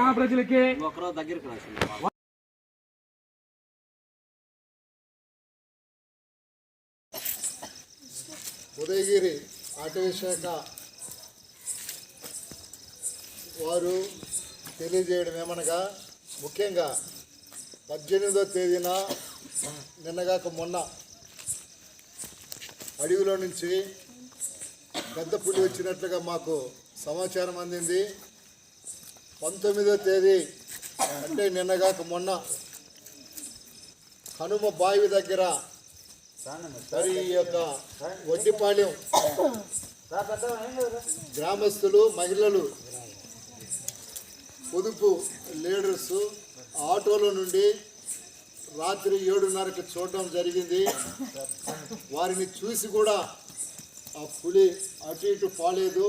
గ్రామ ప్రజలకి ఉదయగిరి అటవీ శాఖ వారు తెలియజేయడం ఏమనగా, ముఖ్యంగా 18వ తేదీన నిన్నగాక మొన్న అడవిలో నుంచి పెద్ద పులి వచ్చినట్లుగా మాకు సమాచారం అందింది. 19వ తేదీ అంటే నిన్నగాక మొన్న హనుమ బావి దగ్గర మరి ఈ యొక్క వడ్డిపాలెం గ్రామస్తులు, మహిళలు, పొదుపు లీడర్స్ ఆటోలో నుండి రాత్రి 7:30కి చూడడం జరిగింది. వారిని చూసి కూడా ఆ పులి అటు ఇటు పోలేదు,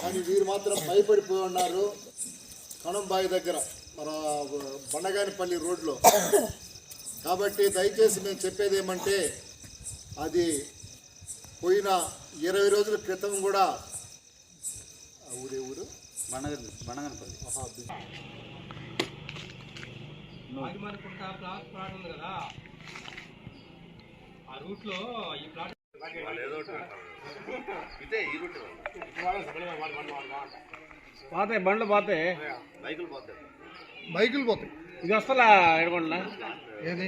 కానీ వీరు మాత్రం భయపడిపోయి ఉన్నారు. కణంబాయి దగ్గర మన బండగానిపల్లి రోడ్లో. కాబట్టి దయచేసి మేము చెప్పేది ఏమంటే, అది పోయిన 20 రోజుల క్రితం కూడా ఊరు బండగానిపల్లి ప్లాట్ ఉంది కదా, ఆ రూట్ లో ఈ ప్లాట్ పోతాయి, బండ్లు పోతాయి, బైకులు పోతాయి. ఇది వస్తలా ఎడగొండలా ఏది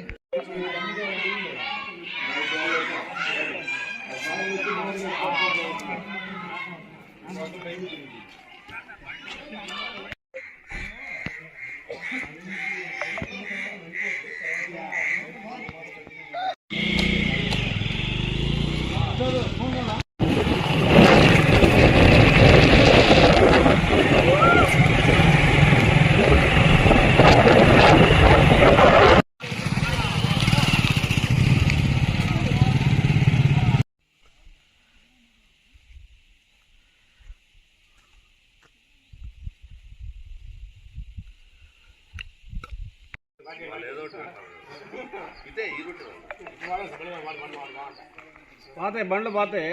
పోతాయి, బండ్లు పోతాయి,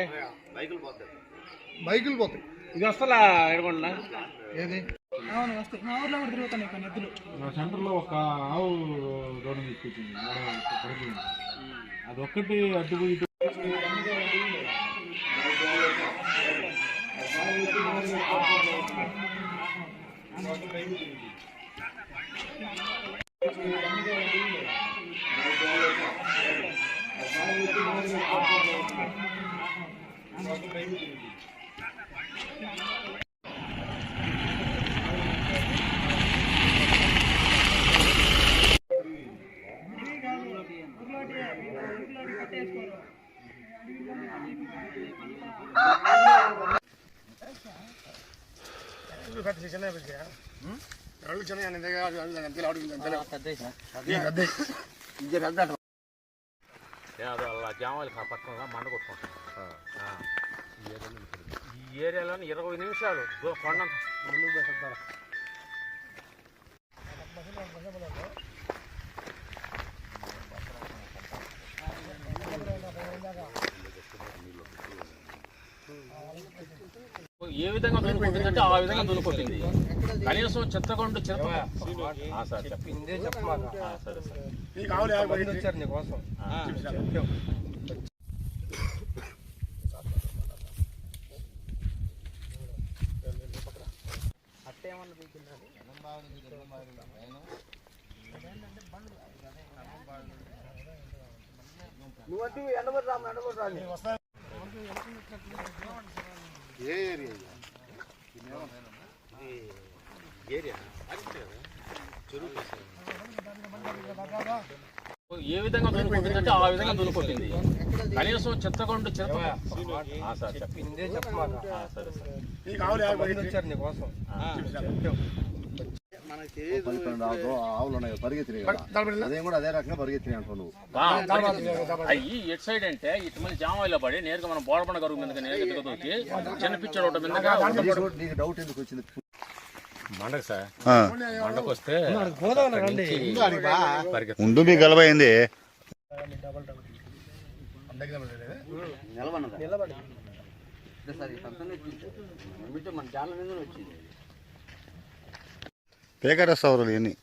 బైకులు పోతాయి. ఇది వస్తలా ఎడగొండలా ఏది వస్తాయి. మా ఊర్లో కూడా తిరుగుతున్నాయి కొన్ని ఎద్దులు. సెంటర్లో ఒక ఆవు రోడ్డు తీసుకొచ్చింది, అది ఒక్కటి అడ్డుపోయి జామాలు పక్కన మండ కొట్టుకుంటాం. ఈ ఏరియాలో 20 నిమిషాలు కొండంత ముందుకు పెట్టారు. ఏ విధంగా దున్నుకుంటుందంటే ఆ విధంగా దున్నుకుంటుంది. కనీసం చిత్తకొండ సార్ చెప్పిందే చెప్పమాట. సరే సరే వచ్చారు నీకోసం. అట్టేమన్నా నువ్వంటే ఎండబడి రా ఏ ఏరియా ఏ విధంగా దున్నుకుంటుందంటే ఆ విధంగా దున్నుకుంటుంది. కనీసం చిత్తకొండ సార్ చెప్పిందే చెప్పమాట. సరే సరే వచ్చారు నీకోసం. ఆవులు ఉన్నాయి, పరిగెత్తినాయి. అదే కూడా అదే రకంగా పరిగెత్తినాయి అనుకో. అయ్యి ఎటు సైడ్ అంటే ఇటు మళ్ళీ జామాయిలో పడి నేరుగా మనం బోడబండ గరువు మీద నేరుగా దూకి చిన్న పిచ్చర్ ఒకటి మీదగా. నీకు డౌట్ ఎందుకు వచ్చింది? మండకు సార్, మండకు వస్తే ముందు మీ గలబైంది. మన జాల మీద వచ్చింది. పేకరస్ సౌరులు ఎన్ని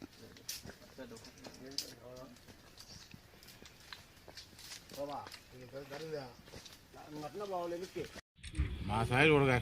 మా సాయి కూడా